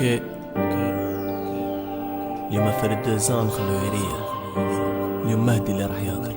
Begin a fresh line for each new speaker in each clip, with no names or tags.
اوكي اليوم فرد زان خلو يريح. اليوم مهدي اللي راح ياكل.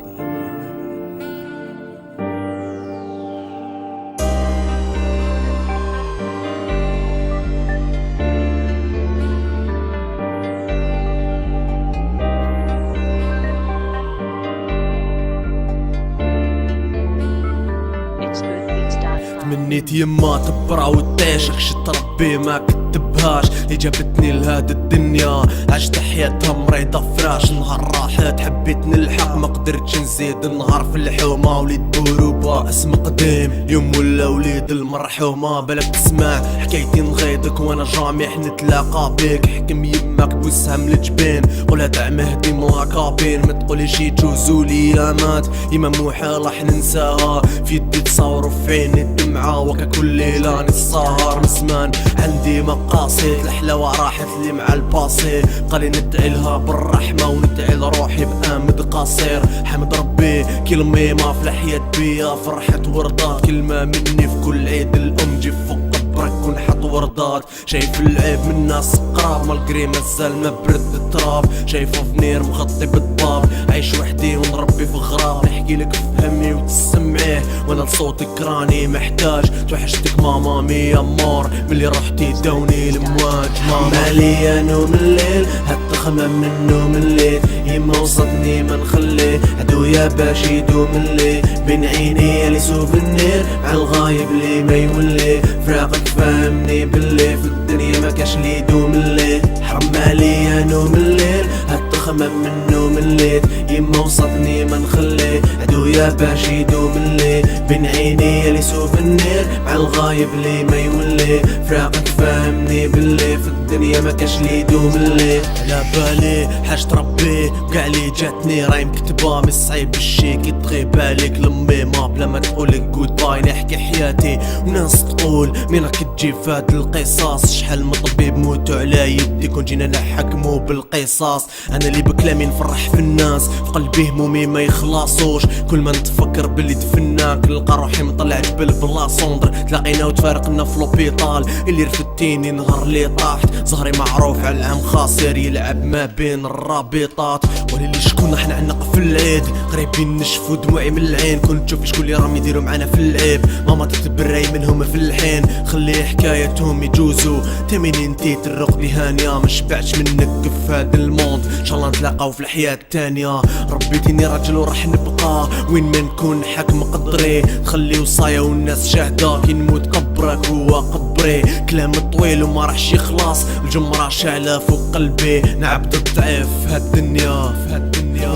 تمنيت يما تبرع وتعيشك شي تربي ما كتبهاش اللي جابتني لهاد الدنيا. عشت حياتها مريضة فراش. نهار راحت حبيت نلحق ما قدرتش نزيد. نهار في الحومة وليد بوروبا اسم قديم. اليوم ولا وليد المرحومة. بلا تسمع حكايتي نغيضك وانا جامح نتلاقى بيك. حكم يماك بوسهم لجبين قولها تاع مهدي ملاكابين. ما تقوليش يجوزولي يامات يما محال راح ننساها. في يدي تصور وفي عيني الدمعة وكا كل ليلة نسهر. من زمان عندي مقاصد الحلاوة راحت لي مع الباسي. قالي ندعي لها بالرحمة وندعي لروحي بآمد قصير. حمد ربي كلمة ما في الحياة بيا فرحت وردات. كلمة مني في كل عيد الأم جي فوق قبرك ونحط وردات. شايف العيب من الناس قراب مالقري مازال ما برد التراب. شايفه فنير مخطي بالضباب. عايش وحدي ونربي في غراب. نحكي لك فهمي وتسمعيه وانا لصوتك راني محتاج. توحشتك ماما مية مار ملي رحتي داوني المواج. مالي نوم الليل هالتخمم من نوم الليل. يما وصدني ما نخليه عدويا باش يدوم الليل. بين عيني لي سوفنير مع الغايب لي ما يولي. فراقك فاهمني باللي في الدنيا ما كاش لي يدوم الليل. حرام عليا نوم الليل هالتخمم من نوم الليل. يما وصدني ما نخليه عدويا باش يدوم الليل. بين عيني لي سوفنير مع الغايب لي ما يولي. فراقك فاهمني باللي في الدنيا ما كاش لي يدوم الليل. على بالي حاجة ربي بقع لي جاتني راي مكتبة من الصعيب الشي كي تغيب عليك لمي ما بلا ما تقولك جود باي. نحكي حياتي وناس تقول مين راك تجي فهاد القصاص. شحال من طبيب موتو على يدي كون جينا نحكمو بالقصاص. انا اللي بكلامي نفرح في الناس في قلبي همومي ما يخلصوش. كل ما نتفكر باللي دفناك نلقى روحي مطلع جبل بلا صندر. تلاقينا وتفارقنا في لوبيطال اللي رفدتيني نهار اللي طاحت. زهري معروف على العام خاسر يلعب ما بين الرابطات. ولي شكون راح نعنق في العيد قريبين نشفو دموعي من العين. كنت تشوف شكون اللي راهم يديروا معنا في العيب. ماما تتبري منهم في الحين خلي حكايتهم يجوزوا. تمني انتي ترق لي هانية ما شبعتش منك في هاد الموند. ان شاء الله نتلاقاو في الحياة التانية. ربيتيني راجل وراح نبقى وين ما نكون حاكم قدري. تخلي وصايا والناس شاهدة كي نموت قبرك هو قبري. كلام طويل وما راحش يخلص. الجمرة شعلة فوق قلبي. نعبد الضعيف في هالدنيا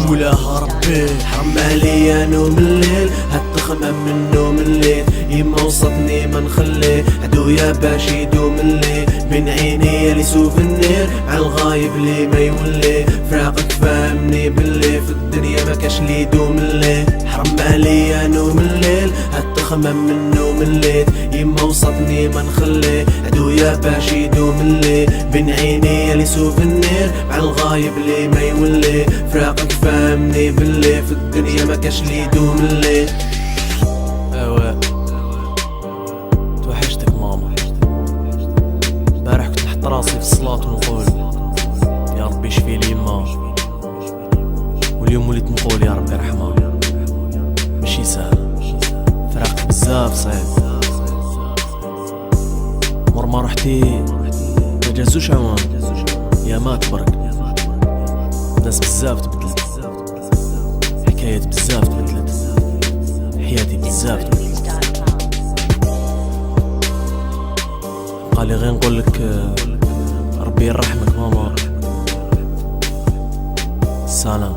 مولاها ربي. حرام عليا نوم الليل هالتخمم من نوم الليل. يما وصدني ما نخليه عدويا باش يدوم الليل. بين عيني لي سوفنير مع الغايب لي ما يولي. فراقك فاهمني باللي في الدنيا ما كاش لي يدوم الليل. حرام عليا نوم الليل هالتخمم من نوم الليل. يما وصدني ما نخليه عدويا باش يدوم الليل. بين عيني لي سوفنير مع الغايب لي ما يولي. فراقك فاهمني باللي في الدنيا ما كاش لي يدوم الليل. ايوا توحشتك ماما. امبارح كنت نحط راسي في الصلاة ونقول يا ربي شفي لي يما. واليوم وليت نقول يا ربي رحمة. ماشي سهل فراق بزاف صعيب. مور ما رحتي ما جازوش عوام يا مات برك. ناس بزاف تبدلت حكايات بزاف تبدلت حياتي بزاف تبدلت. قالي غير نقولك ربي يرحمك ماما. سلام.